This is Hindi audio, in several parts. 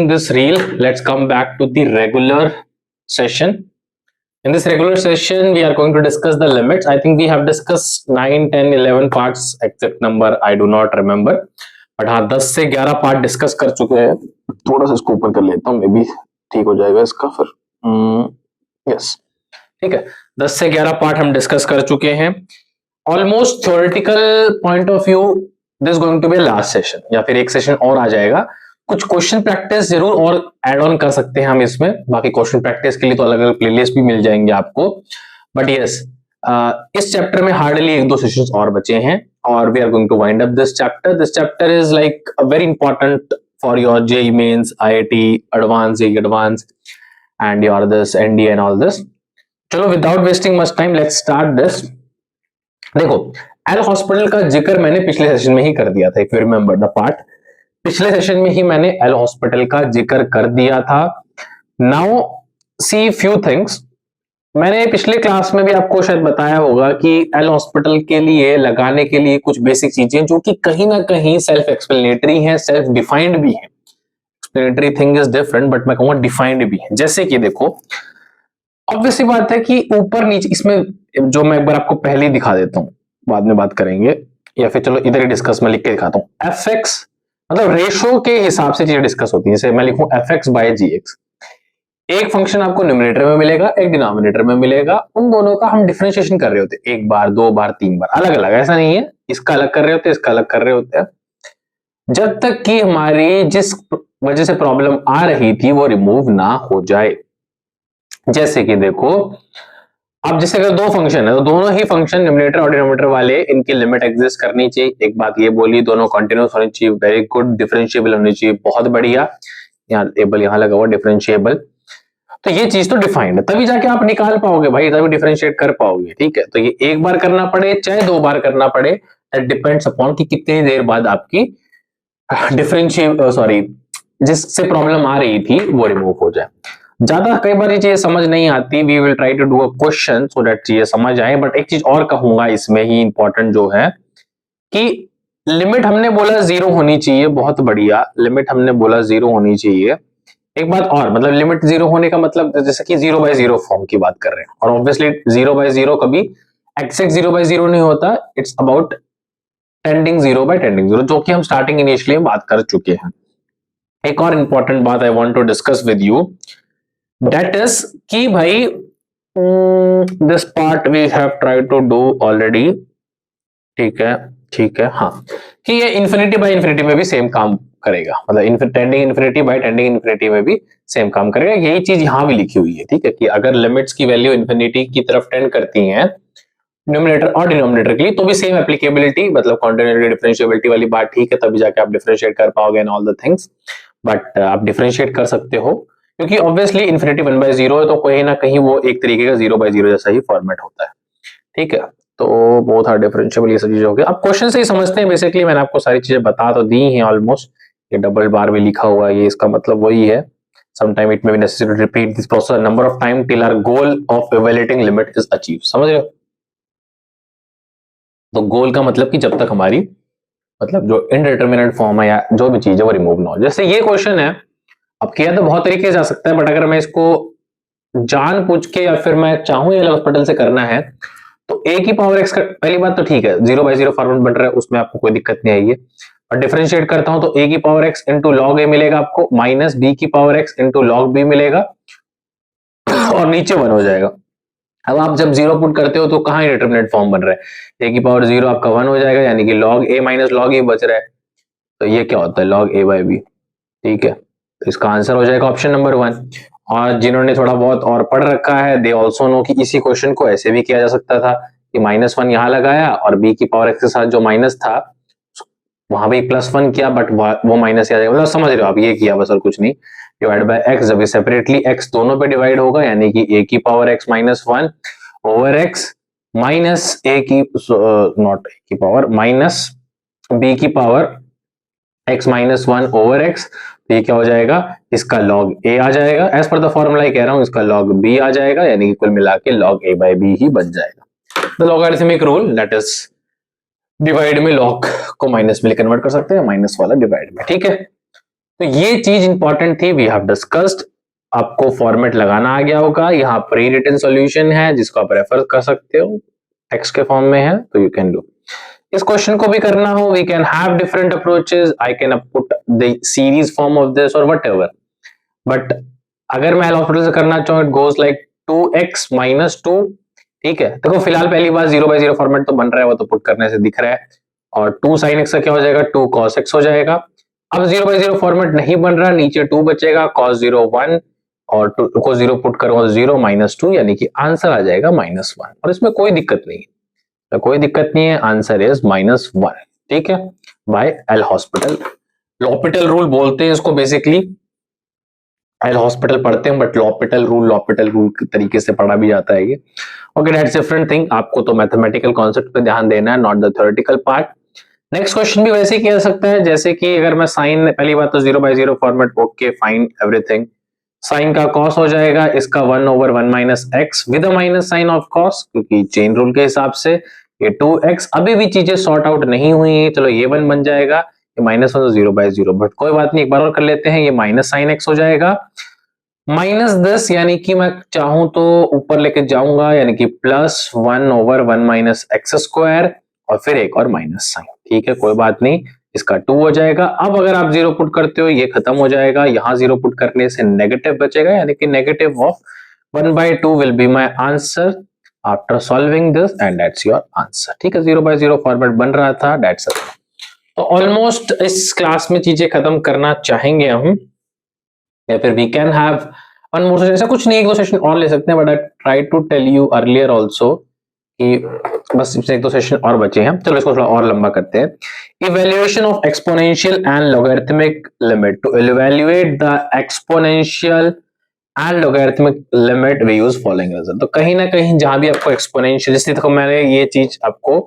This reel, let's come back to the regular session. In this regular session, we are going to discuss the limits. I think we have discussed 9, 10, 11 parts, exact number I do not remember. But हाँ 10 से 11 पार्ट डिस्कस कर चुके हैं. थोड़ा सा इसको ऊपर कर लेता हूँ, मे बी ठीक हो जाएगा इसका फिर. यस, ठीक है. 10 से 11 पार्ट हम डिस्कस कर चुके हैं. Almost theoretical point of view this going to be last session, या फिर एक सेशन और आ जाएगा. कुछ क्वेश्चन प्रैक्टिस जरूर और ऐड ऑन कर सकते हैं हम इसमें. बाकी क्वेश्चन प्रैक्टिस के लिए तो अलग अलग प्लेलिस्ट भी मिल जाएंगे आपको. बट यस, इस चैप्टर में हार्डली एक दो सेशंस और बचे हैं और we are going to wind up this chapter. This chapter is like very important for your JEE Mains, IIT Advanced, JEE Advanced and your this NDA and all this. चलो without wasting much time let's start this. देखो, एल हॉस्पिटल का जिक्र मैंने पिछले सेशन में ही कर दिया था. If you remember the part, पिछले सेशन में ही मैंने एल हॉस्पिटल का जिक्र कर दिया था. Now see few things. मैंने पिछले क्लास में भी आपको शायद बताया होगा कि एल हॉस्पिटल के लिए लगाने के लिए कुछ बेसिक चीजें जो कि कहीं ना कहीं सेल्फ एक्सप्लेनेटरी हैं, सेल्फ डिफाइंड भी हैं. Explanatory thing is different, but मैं कहूंगा डिफाइंड भी है. जैसे कि देखो, ऑब्वियसली बात है कि ऊपर नीचे, इसमें जो मैं एक बार आपको पहले ही दिखा देता हूं, बाद में बात करेंगे, या फिर चलो इधर ही डिस्कस में लिख के दिखाता हूं. एफ एक्स मतलब रेशो के हिसाब से चीजें डिस्कस होती है. जैसे मैं लिखूं एफ एक्स बाय जी एक्स, एक फंक्शन आपको न्यूमरेटर में मिलेगा, एक डिनोमिनेटर में मिलेगा. उन दोनों का हम डिफरेंशिएशन कर रहे होते हैं, एक बार, दो बार, तीन बार, अलग अलग. ऐसा नहीं है इसका अलग कर रहे होते हैं, इसका अलग कर रहे होते हैं, जब तक कि हमारी जिस वजह से प्रॉब्लम आ रही थी वो रिमूव ना हो जाए. जैसे कि देखो, अब जैसे अगर दो फंक्शन है तो दोनों ही फंक्शन न्यूमरेटर और डिनोमिनेटर वाले, इनकी लिमिट एग्जिस्ट करनी चाहिए. एक बात ये बोली, दोनों कंटिन्यूअस होनी चाहिए, वेरी गुड. डिफरेंशिएबल होनी चाहिए, बहुत बढ़िया. यहाँ एबल यहाँ लगा हुआ, डिफरेंशिएबल. तो ये चीज तो डिफाइंड है, तभी जाके आप निकाल पाओगे भाई, तभी डिफरेंशिएट कर पाओगे. ठीक है, तो ये एक बार करना पड़े चाहे दो बार करना पड़े, दैट डिपेंड्स अपॉन कि कितनी देर बाद आपकी डिफरेंशिएट सॉरी जिससे प्रॉब्लम आ रही थी वो रिमूव हो जाए. ज्यादा कई बार ये चीजें समझ नहीं आती. We will try to do a question so that चीजें समझ आए. बट एक चीज और कहूंगा इसमें ही इंपॉर्टेंट जो है कि लिमिट हमने बोला जीरो होनी चाहिए, बहुत बढ़िया. लिमिट हमने बोला जीरो होनी चाहिए. एक बात और, मतलब लिमिट जीरो होने का मतलब जैसे कि जीरो बाय जीरो फॉर्म की बात कर रहे हैं, और ऑब्वियसली जीरो बाय जीरो कभी एग्जैक्ट जीरो बाय जीरो नहीं होता. It's about tending zero by tending zero, जो कि हम स्टार्टिंग इनिशियली बात कर चुके हैं. एक और इंपॉर्टेंट बात I want to discuss with you, that is कि भाई this part we have tried to do already. ठीक है, ठीक है, हाँ, कि ये इन्फिनिटी बाय इन्फिनिटी में भी सेम काम करेगा. मतलब tending infinity by tending infinity में भी सेम काम करेगा. यही चीज यहां भी लिखी हुई है. ठीक है, कि अगर लिमिट्स की वैल्यू इन्फिनिटी की तरफ टेंड करती हैं न्यूमरेटर और डिनोमिनेटर के लिए, तो भी सेम एप्लीकेबिलिटी, मतलब कॉन्टिन्यूटी डिफरेंशिएबिलिटी वाली बात. ठीक है, तभी जाके आप डिफरेंशिएट कर पाओगे and all the things. But आप डिफरेंशिएट कर सकते हो क्योंकि obviously infinity one by zero है, तो कहीं ना कहीं वो एक तरीके का जीरो बाय जीरो जैसा ही फॉर्मेट होता है. ठीक है, तो बोथ आर डिफरेंशिएबल, ये सब चीजें हो गई. अब क्वेश्चन से ही समझते हैं. बेसिकली मैंने आपको सारी चीजें बता तो दी हैं ऑलमोस्ट. ये डबल बार में लिखा हुआ है, ये इसका मतलब वही है. Sometime it may be necessary to repeat this process a number of time till our goal of evaluating limit is achieved. समझ रहे हो? तो गोल का मतलब कि जब तक हमारी, मतलब जो इनडिटरमिनेट फॉर्म है या जो भी चीज है वो रिमूव ना हो. जैसे ये क्वेश्चन है, अब किया तो बहुत तरीके से जा सकता है, बट अगर मैं इसको जान पूछ के या फिर मैं चाहूं एल हॉस्पिटल से करना है, तो ए की पावर एक्स का, पहली बात तो ठीक है जीरो बाय जीरो फॉर्मेट बन रहा है, उसमें आपको कोई दिक्कत नहीं आएगी. और डिफरेंशिएट करता हूं तो ए की power x into log a मिलेगा आपको, माइनस बी की power x into log b मिलेगा, और नीचे वन हो जाएगा. अब आप जब जीरो पुट करते हो तो कहां डिटरमिनेट फॉर्म बन रहा है, ए की पावर जीरो आपका वन हो जाएगा, यानी कि लॉग ए माइनस लॉग ए बच रहा है. तो ये क्या होता है, लॉग ए बाय बी. ठीक है, तो इसका आंसर हो जाएगा ऑप्शन नंबर वन. और जिन्होंने थोड़ा बहुत और पढ़ रखा है, दे ऑल्सो नो कि इसी क्वेश्चन को ऐसे भी किया जा सकता था कि माइनस वन यहां लगाया और बी की पावर एक्स के साथ जो माइनस था वहां भी प्लस वन किया, बट वो माइनस आ जाएगा. मतलब समझ रहे हो आप, ये किया बस और कुछ नहीं. डिवाइड बाय एक्स, जब ये सेपरेटली एक्स दोनों पे डिवाइड होगा, यानी कि ए की power x minus one over x minus a की नॉट ए की पावर माइनस बी की power x minus one over x. तो ये क्या हो जाएगा, इसका लॉग ए आ जाएगा. एज पर द फॉर्मूला ही कह रहा हूं, इसका लॉग बी आ जाएगा, यानी कि कुल मिला के लॉग ए बाय बी ही बन जाएगा. The logarithmic rule, that is divide में लॉग को माइनस में कन्वर्ट कर सकते हैं, माइनस वाला डिवाइड में. ठीक है, तो ये चीज इंपॉर्टेंट थी, वी हैव डिस्कस्ड। आपको फॉर्मेट लगाना आ गया होगा, यहाँ प्री रिटन सॉल्यूशन है जिसको आप रेफर कर सकते हो, टेक्स्ट के फॉर्म में है, तो यू कैन डू। इस क्वेश्चन को भी करना हो, we can have different approaches, I can put the series form of this और व्हाटएवर, बट अगर मैं एल हॉस्पिटल से करना चाहूँ, इट गोज लाइक 2x - 2। ठीक है, देखो फिलहाल पहली बार 0/0 फॉर्मेट तो बन रहा है, वो तो पुट करने से दिख रहा है, और 2 sin x का क्या हो जाएगा, 2 cos x हो जाएगा। अब 0/0 फॉर्मेट नहीं बन रहा, नीचे 2 बचेगा, cos 0 1, और 2 को 0 पुट करो, 0 - 2, यानी कि आंसर आ जाएगा -1, और इसमें कोई दिक्कत नहीं है, तो कोई दिक्कत नहीं है, आंसर इज -1। ठीक है, by L hospital. L'Hôpital rule बोलते हैं इसको बेसिकली, एल हॉस्पिटल पढ़ते हैं, बट लॉपिटल रूल के तरीके से पढ़ा भी जाता है ये। ओके, दैट्स डिफरेंट थिंग, आपको तो मैथमेटिकल कॉन्सेप्ट पे ध्यान देना है, not the theoretical part. Next question भी वैसे ही किया जा सकता है, जैसे कि अगर मैं साइन, पहली बात तो 0/0 format, okay fine everything, sine का कॉस हो जाएगा, इसका 1/1 - x with a minus sign of cos, क्योंकि चेन रूल के हिसाब से ये 2x। अभी भी चीजें सॉर्ट आउट नहीं हुई है, चलो ये 1 बन जाएगा, ये -1 तो 0/0, बट कोई बात नहीं, एक बार और कर लेते हैं, ये माइनस साइन x हो जाएगा, -10, यानी कि मैं चाहूं तो ऊपर लेके जाऊंगा, यानी कि +1/1 - x², और फिर एक और माइनस साइन। ठीक है, कोई बात नहीं, इसका 2 हो जाएगा। अब अगर आप 0 पुट करते हो, ये खत्म हो जाएगा, यहां 0 पुट करने से नेगेटिव बचेगा, यानी कि negative of 1/2 will be my answer after solving this, and that's your answer. ठीक है, 0/0 फॉर्मेट बन रहा था, दैट्स इट। तो ऑलमोस्ट इस क्लास में चीजें खत्म करना चाहेंगे हम, या फिर we can have one more session, ऐसा कुछ नहीं, एक दो सेशन और ले सकते हैं, but I try to tell you earlier also कि बस इससे एक दो सेशन और बचे हैं, चलो इसको थोड़ा और लंबा करते हैं। Evaluation of exponential and logarithmic limit, to evaluate the exponential and logarithmic limit we use following result. तो कहीं ना कहीं जहां भी आपको एक्सपोनेंशियल, जैसे देखो मैंने ये चीज आपको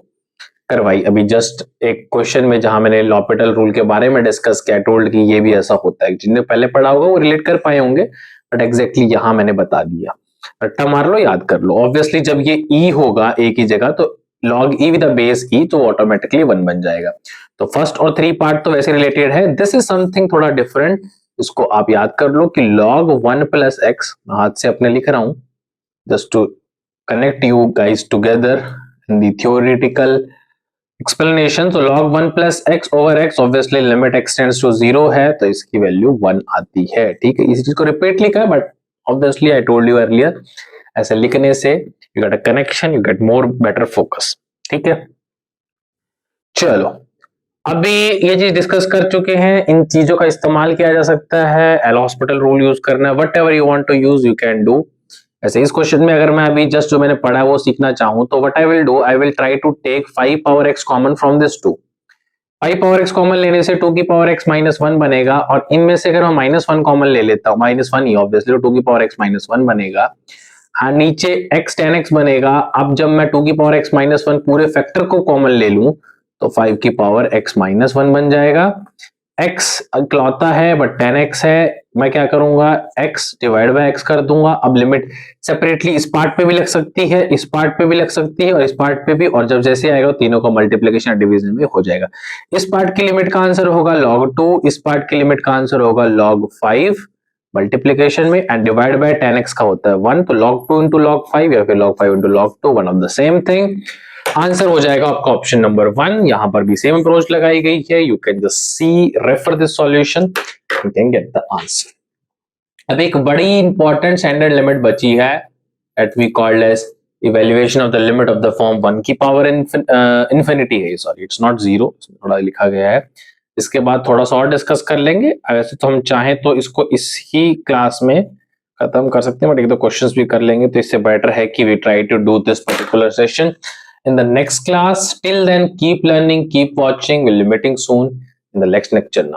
करवाई अभी जस्ट एक क्वेश्चन में, जहां मैंने लॉपिटल रूल के बारे में डिस्कस किया, टोल्ड कि ये भी ऐसा होता है, जिन्हें पहले पढ़ा होगा वो रिलेट कर पाए होंगे, बट एग्जैक्टली यहां मैंने बता दिया, रट्टा मार लो, याद कर लो। ऑब्वियसली जब ये e होगा एक ही जगह, तो log e with base e, तो ऑटोमेटिकली 1 बन जाएगा। तो फर्स्ट और 3 पार्ट तो वैसे रिलेटेड है, दिस इज समथिंग थोड़ा डिफरेंट, इसको आप याद कर लो कि log 1 + x, हाथ से अपने लिख रहा हूं just to connect you guys together in the theoretical explanation. तो log 1 + x/x, obviously limit x tends to 0 है, तो इसकी वैल्यू 1 आती है। ठीक है, इसी चीज को रिपीट लिखा है, but obviously I told you earlier, ऐसे लिखने से you get a connection, you get more better focus. ठीक है, चलो अभी ये चीज डिस्कस कर चुके हैं, इन चीजों का इस्तेमाल किया जा सकता है, एल हॉस्पिटल रूल यूज करना है, whatever you want to use you can do. ऐसे इस क्वेश्चन में अगर मैं अभी जस्ट जो मैंने पढ़ा है वो सीखना चाहूं, तो what I will do, I will try to take 5 common from this 2। 5 common लेने से 2 - 1 बनेगा, और इनमें से अगर मैं -1 कॉमन ले लेता हूँ, -1 ही ऑब्वियसली, तो 2 - 1 बनेगा, हाँ नीचे x tan x बनेगा। अब जब मैं 2 - 1 पूरे फैक्टर को कॉमन ले लूं, तो 5 - x - 1 बन जाएगा। x इकलौता है बट tan x है, मैं क्या करूंगा, x / x कर दूंगा। अब लिमिट सेपरेटली इस पार्ट पे भी लग सकती है, इस पार्ट पे भी लग सकती है, और इस पार्ट पे भी, और जब जैसे आएगा तीनों का मल्टीप्लीकेशन डिवीजन में हो जाएगा। इस पार्ट की लिमिट का आंसर होगा log 2, इस पार्ट की लिमिट का आंसर होगा log 5 मल्टीप्लीकेशन में, and divide by tan x का होता है 1, तो log 2 × log 5 या फिर log 5 × log 2, one of the same thing. Answer हो जाएगा आपका ऑप्शन नंबर 1। यहां पर भी सेम अप्रोच लगाई गई है, you can just see, refer this solution, you can get the answer. अब एक बड़ी इंपॉर्टेंट स्टैंडर्ड लिमिट बची है, that we called as evaluation of the limit of the form 1 की पावर इंफिनिटी है, सॉरी इट्स नॉट 0, थोड़ा लिखा गया है, इसके बाद थोड़ा सा और डिस्कस कर लेंगे। वैसे तो हम चाहें तो इसको इसी क्लास में खत्म कर सकते हैं, बट एक दो क्वेश्चंस भी कर लेंगे, तो इससे बेटर है कि we try to do this particular session in the next class. Till then, keep learning, keep watching. We'll be meeting soon in the next lecture now.